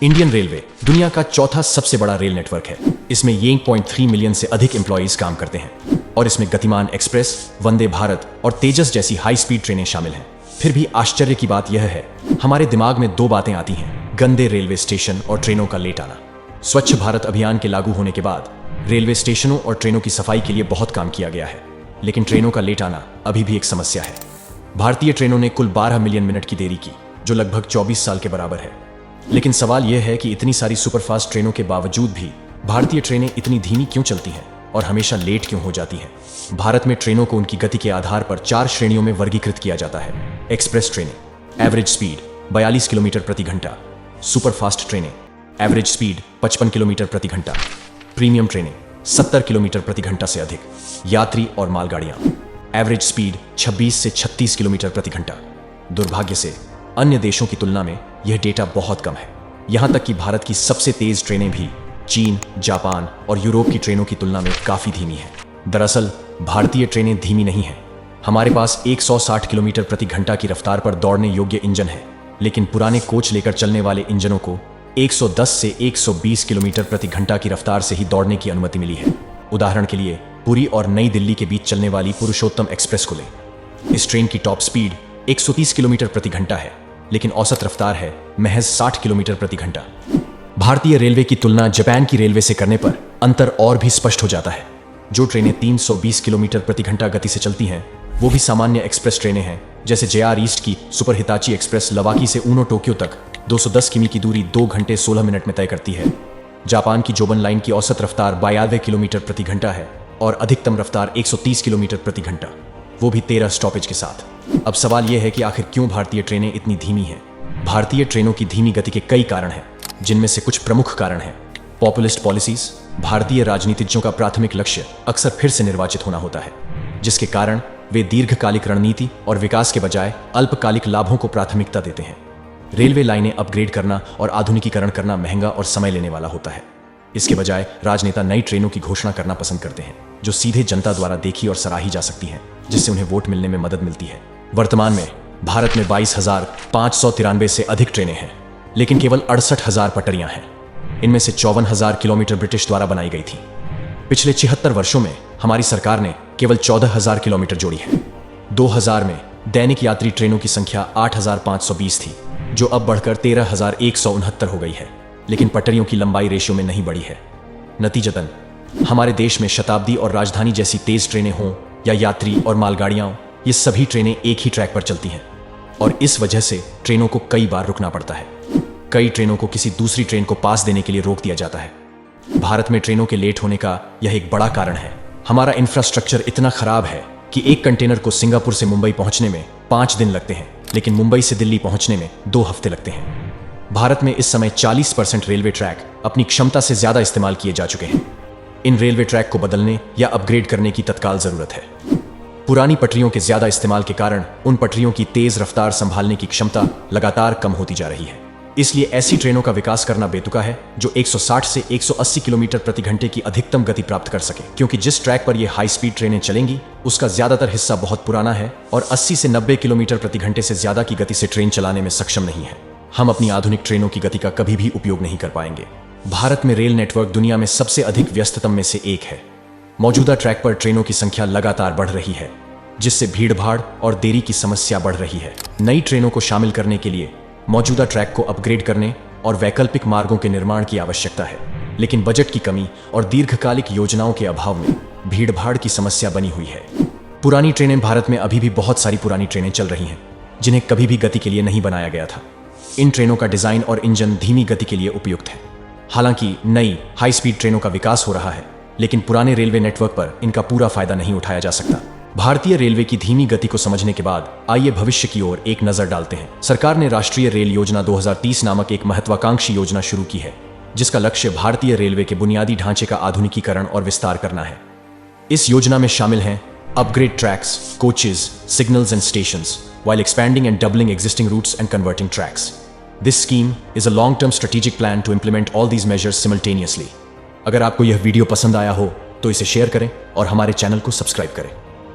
Indian railway दुनिया का चौथा सबसे बड़ा रेल नेटवर्क है। इसमें 1.3 मिलियन से अधिक एम्प्लॉइज काम करते हैं और इसमें गतिमान एक्सप्रेस, वंदे भारत और तेजस जैसी हाई स्पीड ट्रेनें शामिल हैं। फिर भी आश्चर्य की बात यह है, हमारे दिमाग में दो बातें आती हैं: गंदे रेलवे स्टेशन और ट्रेनों का लेट आना। स्वच्छ भारत अभियान के लागू होने के बाद रेलवे स्टेशनों और ट्रेनों की सफाई के लिए बहुत काम किया गया है, लेकिन ट्रेनों का लेट आना अभी भी एक समस्या है। भारतीय ट्रेनों ने कुल 12 मिलियन मिनट की देरी की, जो लगभग 24 साल के बराबर है। लेकिन सवाल यह है कि इतनी सारी सुपरफास्ट ट्रेनों के बावजूद भी भारतीय ट्रेनें इतनी धीमी क्यों चलती हैं और हमेशा लेट क्यों हो जाती हैं? भारत में ट्रेनों को उनकी गति के आधार पर 4 श्रेणियों में वर्गीकृत किया जाता है। एक्सप्रेस ट्रेनें, एवरेज स्पीड 42 किलोमीटर प्रति घंटा। सुपरफास्ट ट्रेनें, एवरेज स्पीड 55 किलोमीटर प्रति घंटा। प्रीमियम ट्रेनें 70 किलोमीटर प्रति घंटा से अधिक। यात्री और मालगाड़ियां, एवरेज स्पीड 26 से 36 किलोमीटर प्रति घंटा। दुर्भाग्य से अन्य देशों की तुलना में यह डेटा बहुत कम है। यहां तक कि भारत की सबसे तेज ट्रेनें भी चीन, जापान और यूरोप की ट्रेनों की तुलना में काफी धीमी हैं। दरअसल भारतीय ट्रेनें धीमी नहीं हैं। हमारे पास 160 किलोमीटर प्रति घंटा की रफ्तार पर दौड़ने योग्य इंजन है, लेकिन पुराने कोच लेकर चलने वाले इंजनों को 110 से 120 किलोमीटर प्रति घंटा की रफ्तार से ही दौड़ने की अनुमति मिली है। उदाहरण के लिए पुरी और नई दिल्ली के बीच चलने वाली पुरुषोत्तम एक्सप्रेस को लें। इस ट्रेन की टॉप स्पीड 130 किलोमीटर प्रति घंटा है, लेकिन औसत रफ्तार है महज 60 किलोमीटर प्रति घंटा। भारतीय रेलवे की तुलना जापान की रेलवे से करने पर अंतर और भी स्पष्ट हो जाता है। जो ट्रेनें 320 किलोमीटर प्रति घंटा गति से चलती हैं, वो भी सामान्य एक्सप्रेस ट्रेनें हैं, जैसे JR ईस्ट की सुपर हिताची एक्सप्रेस लवाकी से ऊनो टोक्यो तक 210 किमी की दूरी 2 घंटे 16 मिनट में तय करती है। जापान की जोबन लाइन की औसत रफ्तार 92 किलोमीटर प्रति घंटा है और अधिकतम रफ्तार 130 किलोमीटर प्रति घंटा, वो भी 13 स्टॉपेज के साथ। अब सवाल यह है कि आखिर क्यों भारतीय ट्रेनें इतनी धीमी हैं? भारतीय ट्रेनों की धीमी गति के कई कारण हैं, जिनमें से कुछ प्रमुख कारण हैं। Populist policies. भारतीय राजनीतिज्ञों का प्राथमिक लक्ष्य अक्सर फिर से निर्वाचित होना होता है, जिसके कारण वे दीर्घकालिक रणनीति और विकास के बजाय अल्पकालिक लाभों को प्राथमिकता देते हैं। रेलवे लाइनें अपग्रेड करना और आधुनिकीकरण करना महंगा और समय लेने वाला होता है। इसके बजाय राजनेता नई ट्रेनों की घोषणा करना पसंद करते हैं, जो सीधे जनता द्वारा देखी और सराही जा सकती हैं, जिससे उन्हें वोट मिलने में मदद मिलती है। वर्तमान में भारत में 22,593 से अधिक ट्रेनें हैं, लेकिन केवल 68,000 पटरियां हैं। इनमें से 54,000 किलोमीटर ब्रिटिश द्वारा बनाई गई थी। पिछले 76 वर्षों में हमारी सरकार ने केवल 14,000 किलोमीटर जोड़ी है। 2000 में दैनिक यात्री ट्रेनों की संख्या 8,520 थी, जो अब बढ़कर 13,169 हो गई है, लेकिन पटरियों की लंबाई रेशियो में नहीं बढ़ी है। नतीजतन हमारे देश में शताब्दी और राजधानी जैसी तेज ट्रेनें हों या यात्री और मालगाड़ियां, ये सभी ट्रेनें एक ही ट्रैक पर चलती हैं और इस वजह से ट्रेनों को कई बार रुकना पड़ता है। कई ट्रेनों को किसी दूसरी ट्रेन को पास देने के लिए रोक दिया जाता है। भारत में ट्रेनों के लेट होने का यह एक बड़ा कारण है। हमारा इंफ्रास्ट्रक्चर इतना खराब है कि एक कंटेनर को सिंगापुर से मुंबई पहुंचने में 5 दिन लगते हैं, लेकिन मुंबई से दिल्ली पहुंचने में 2 हफ्ते लगते हैं। भारत में इस समय 40% रेलवे ट्रैक अपनी क्षमता से ज्यादा इस्तेमाल किए जा चुके हैं। इन रेलवे ट्रैक को बदलने या अपग्रेड करने की तत्काल जरूरत है। पुरानी पटरियों के ज्यादा इस्तेमाल के कारण उन पटरियों की तेज रफ्तार संभालने की क्षमता लगातार कम होती जा रही है। इसलिए ऐसी ट्रेनों का विकास करना बेतुका है जो 160 से 180 किलोमीटर प्रति घंटे की अधिकतम गति प्राप्त कर सके, क्योंकि जिस ट्रैक पर ये हाई स्पीड ट्रेनें चलेंगी उसका ज्यादातर हिस्सा बहुत पुराना है और 80 से 90 किलोमीटर प्रति घंटे से ज्यादा की गति से ट्रेन चलाने में सक्षम नहीं है। हम अपनी आधुनिक ट्रेनों की गति का कभी भी उपयोग नहीं कर पाएंगे। भारत में रेल नेटवर्क दुनिया में सबसे अधिक व्यस्ततम में से एक है। मौजूदा ट्रैक पर ट्रेनों की संख्या लगातार बढ़ रही है, जिससे भीड़भाड़ और देरी की समस्या बढ़ रही है। नई ट्रेनों को शामिल करने के लिए मौजूदा ट्रैक को अपग्रेड करने और वैकल्पिक मार्गों के निर्माण की आवश्यकता है, लेकिन बजट की कमी और दीर्घकालिक योजनाओं के अभाव में भीड़भाड़ की समस्या बनी हुई है। पुरानी ट्रेनें। भारत में अभी भी बहुत सारी पुरानी ट्रेनें चल रही हैं, जिन्हें कभी भी गति के लिए नहीं बनाया गया था। इन ट्रेनों का डिजाइन और इंजन धीमी गति के लिए उपयुक्त है। हालांकि नई हाई स्पीड ट्रेनों का विकास हो रहा है, लेकिन पुराने रेलवे नेटवर्क पर इनका पूरा फायदा नहीं उठाया जा सकता। भारतीय रेलवे की धीमी गति को समझने के बाद आइए भविष्य की ओर एक नजर डालते हैं। सरकार ने राष्ट्रीय रेल योजना 2030 नामक एक महत्वाकांक्षी योजना शुरू की है, जिसका लक्ष्य भारतीय रेलवे के बुनियादी ढांचे का आधुनिकीकरण और विस्तार करना है। इस योजना में शामिल हैं upgrade tracks, coaches, signals and stations, while expanding and doubling existing routes and converting tracks. This scheme is a long-term strategic plan to implement all these measures simultaneously. अगर आपको यह वीडियो पसंद आया हो तो इसे शेयर करें और हमारे चैनल को सब्सक्राइब करें।